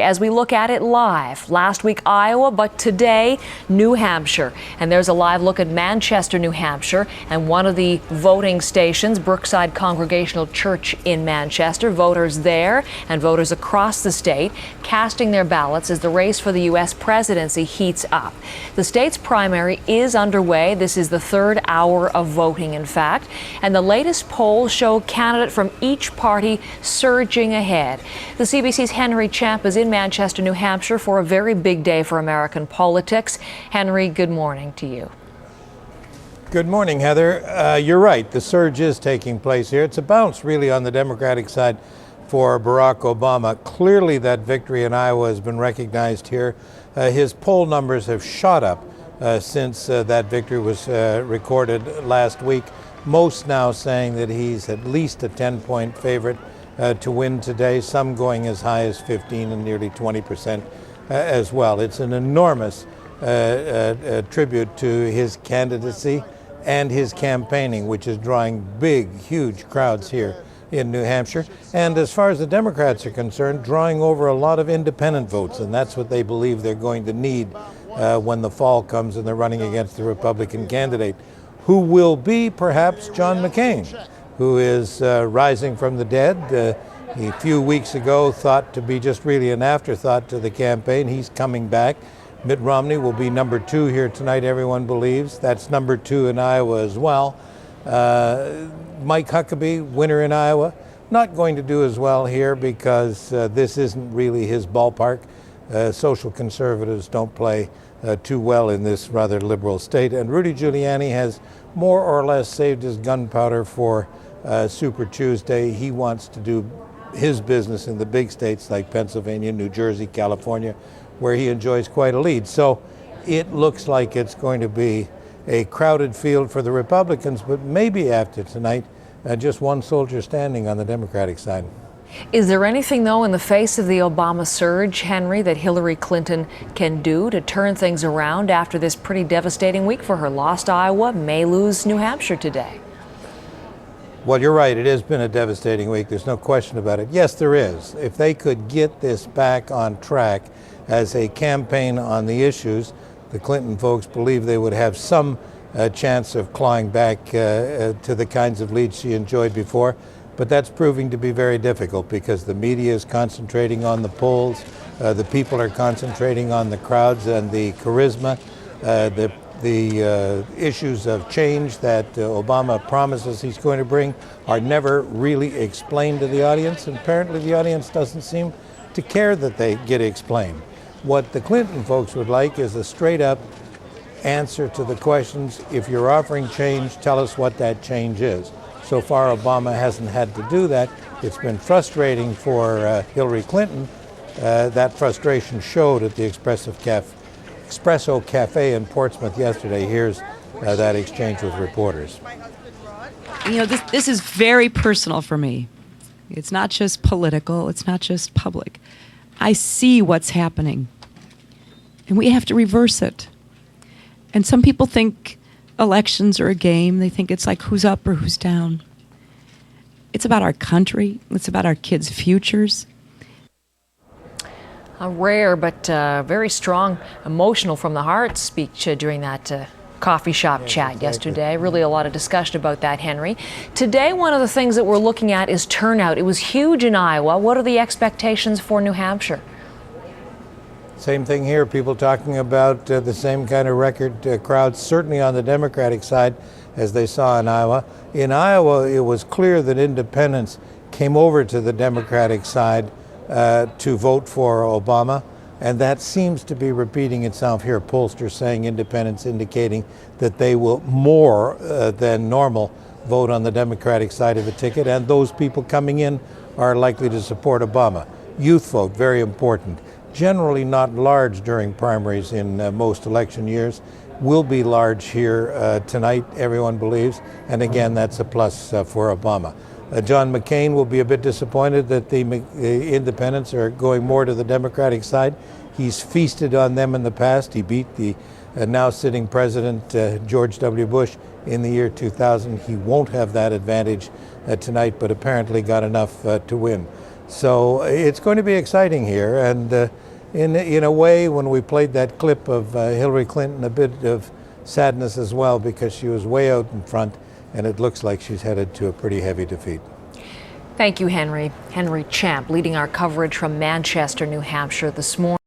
As we look at it live, last week Iowa, but today New Hampshire. And there's a live look at Manchester, New Hampshire, and one of the voting stations, Brookside Congregational Church in Manchester. Voters there and voters across the state casting their ballots as the race for the U.S. presidency heats up. The state's primary is underway. This is the third hour of voting, in fact, and the latest polls show candidate from each party surging ahead. The CBC's Henry Champ is in Manchester, New Hampshire for a very big day for American politics. Henry, good morning to you. Good morning, Heather. You're right. The surge is taking place here. It's a bounce, really, on the Democratic side for Barack Obama. Clearly, that victory in Iowa has been recognized here. His poll numbers have shot up since that victory was recorded last week. Most now saying that he's at least a 10-point favorite to win today, some going as high as 15 and nearly 20% as well. It's an enormous tribute to his candidacy and his campaigning, which is drawing big, huge crowds here in New Hampshire. And as far as the Democrats are concerned, drawing over a lot of independent votes, and that's what they believe they're going to need when the fall comes and they're running against the Republican candidate, who will be perhaps John McCain, who is rising from the dead. A few weeks ago thought to be just really an afterthought to the campaign. He's coming back. Mitt Romney will be number 2 here tonight, everyone believes. That's number 2 in Iowa as well. Mike Huckabee, winner in Iowa, not going to do as well here because this isn't really his ballpark. Social conservatives don't play too well in this rather liberal state. And Rudy Giuliani has more or less saved his gunpowder for Super Tuesday. He wants to do his business in the big states like Pennsylvania, New Jersey, California, where he enjoys quite a lead. So it looks like it's going to be a crowded field for the Republicans, but maybe after tonight, just one soldier standing on the Democratic side. Is there anything, though, in the face of the Obama surge, Henry, that Hillary Clinton can do to turn things around after this pretty devastating week for her? Lost Iowa, may lose New Hampshire today. Well, you're right. It has been a devastating week. There's no question about it. Yes, there is. If they could get this back on track as a campaign on the issues, the Clinton folks believe they would have some chance of clawing back to the kinds of leads she enjoyed before. But that's proving to be very difficult because the media is concentrating on the polls, the people are concentrating on the crowds and the charisma, the issues of change that Obama promises he's going to bring are never really explained to the audience, and apparently the audience doesn't seem to care that they get explained. What the Clinton folks would like is a straight-up answer to the questions. If you're offering change, tell us what that change is. So far, Obama hasn't had to do that. It's been frustrating for Hillary Clinton. That frustration showed at the Espresso Cafe in Portsmouth yesterday. Here's that exchange with reporters. You know, this is very personal for me. It's not just political. It's not just public. I see what's happening, and we have to reverse it. And some people think elections are a game. They think it's like who's up or who's down. It's about our country. It's about our kids' futures. A rare but very strong, emotional from the heart speech during that coffee shop chat yesterday. Really a lot of discussion about that, Henry. Today, one of the things that we're looking at is turnout. It was huge in Iowa. What are the expectations for New Hampshire? Same thing here. People talking about the same kind of record crowds, certainly on the Democratic side, as they saw in Iowa. In Iowa, it was clear that independents came over to the Democratic side to vote for Obama, and that seems to be repeating itself here. Pollsters saying independents indicating that they will more than normal vote on the Democratic side of the ticket, and those people coming in are likely to support Obama. Youth vote, very important. Generally not large during primaries in most election years, will be large here tonight, everyone believes, and again, that's a plus for Obama. John McCain will be a bit disappointed that the independents are going more to the Democratic side. He's feasted on them in the past. He beat the now sitting president, George W. Bush, in the year 2000. He won't have that advantage tonight, but apparently got enough to win. So it's going to be exciting here. And in a way, when we played that clip of Hillary Clinton, a bit of sadness as well, because she was way out in front, and it looks like she's headed to a pretty heavy defeat. Thank you, Henry. Henry Champ leading our coverage from Manchester, New Hampshire this morning.